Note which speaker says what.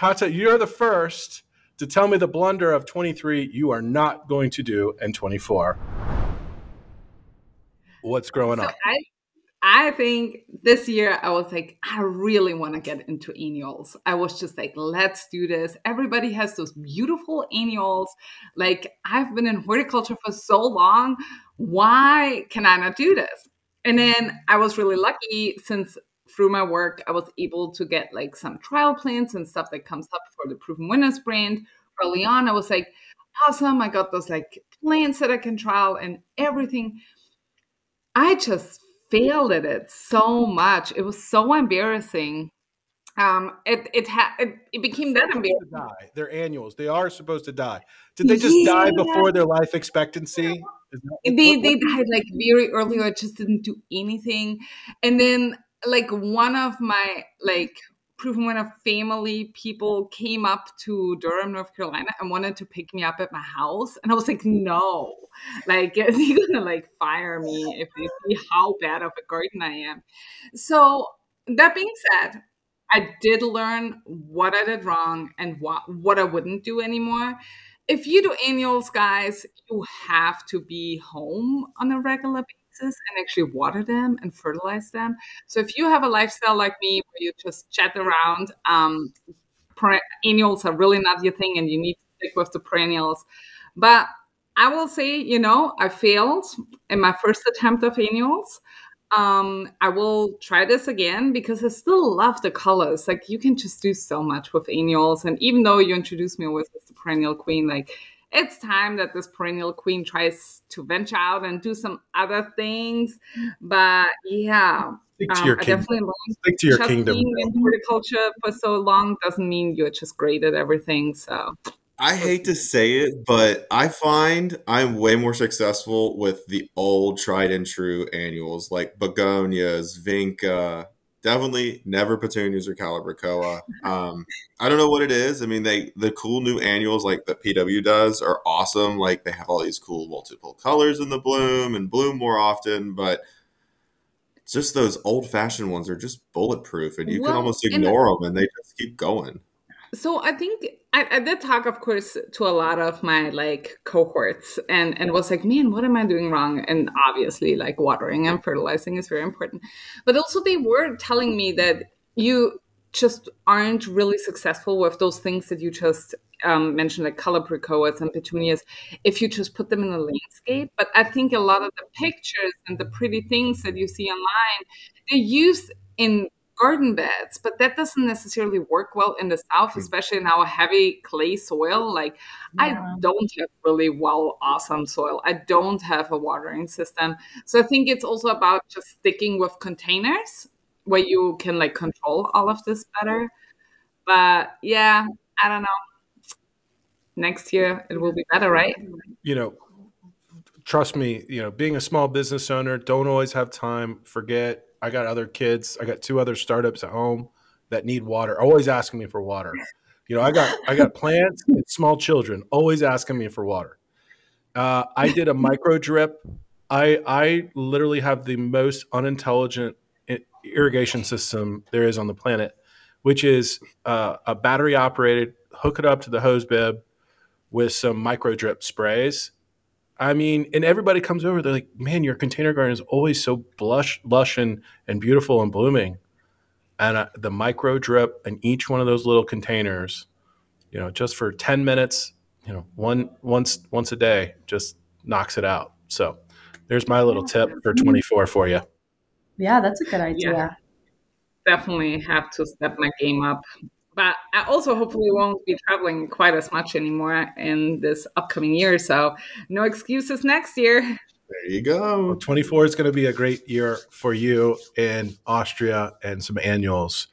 Speaker 1: Kata, you're the first to tell me the blunder of 23 you are not going to do in 24. What's growing up?
Speaker 2: I think this year I was like, I really want to get into annuals. I was just like, let's do this. Everybody has those beautiful annuals. Like, I've been in horticulture for so long. Why can I not do this? And then I was really lucky since through my work, I was able to get like some trial plants and stuff that comes up for the Proven Winners brand. Early on, I was like, awesome. I got those like plants that I can trial and everything. I just failed at it so much. It was so embarrassing. It became that embarrassing.
Speaker 1: Die. They're annuals. They are supposed to die. Did they just die before their life expectancy?
Speaker 2: They died like very early, or just didn't do anything. And then like one of my like Proven Winner family people came up to Durham, North Carolina and wanted to pick me up at my house. And I was like, no, like they're gonna like fire me if they see how bad of a garden I am. So that being said, I did learn what I did wrong and what I wouldn't do anymore. If you do annuals, guys, you have to be home on a regular basis and actually water them and fertilize them. So if you have a lifestyle like me where you just chat around, annuals are really not your thing and you need to stick with the perennials. But I will say, I failed in my first attempt of annuals. I will try this again because I still love the colors. Like, you can just do so much with annuals. And even though you introduced me with the perennial queen, like, it's time that this perennial queen tries to venture out and do some other things. But yeah,
Speaker 1: Stick to your
Speaker 2: I
Speaker 1: kingdom.
Speaker 2: definitely learned.
Speaker 1: Stick to your
Speaker 2: Just
Speaker 1: kingdom.
Speaker 2: being in horticulture for so long doesn't mean you're just great at everything. So
Speaker 3: I hate to say it, but I find I'm way more successful with the old tried and true annuals like begonias, vinca, definitely never petunias or calibrachoa. I don't know what it is. I mean, the cool new annuals like that PW does are awesome. Like, they have all these cool multiple colors in the bloom and bloom more often, but it's just those old fashioned ones are just bulletproof and you can almost ignore them and they just keep going.
Speaker 2: So I think I did talk, of course, to a lot of my like cohorts and was like, man, what am I doing wrong? And obviously, like, watering and fertilizing is very important. But also they were telling me that you just aren't really successful with those things that you just mentioned, like calibrachoas and petunias, if you just put them in a landscape. But I think a lot of the pictures and the pretty things that you see online, they're used in garden beds, but that doesn't necessarily work well in the South, especially in our heavy clay soil. Like, I don't have really awesome soil. I don't have a watering system. So I think it's also about just sticking with containers where you can like control all of this better. But yeah, I don't know. Next year it will be better, right?
Speaker 1: Trust me, being a small business owner, don't always have time. Forget, I got other kids. I got 2 other startups at home that need water, always asking me for water. I got plants and small children always asking me for water. I did a micro drip. I literally have the most unintelligent irrigation system there is on the planet, which is a battery operated, hook it up to the hose bib with some micro drip sprays. I mean, and everybody comes over, they're like, man, your container garden is always so lush and beautiful and blooming. And the micro drip in each one of those little containers, just for 10 minutes, once a day, just knocks it out. So there's my little tip for 24 for you.
Speaker 4: Yeah, that's a good idea.
Speaker 2: Yeah. Definitely have to step my game up. But I also hopefully won't be traveling quite as much anymore in this upcoming year. So no excuses next year.
Speaker 3: There you go.
Speaker 1: 24 is going to be a great year for you in Austria and some annuals.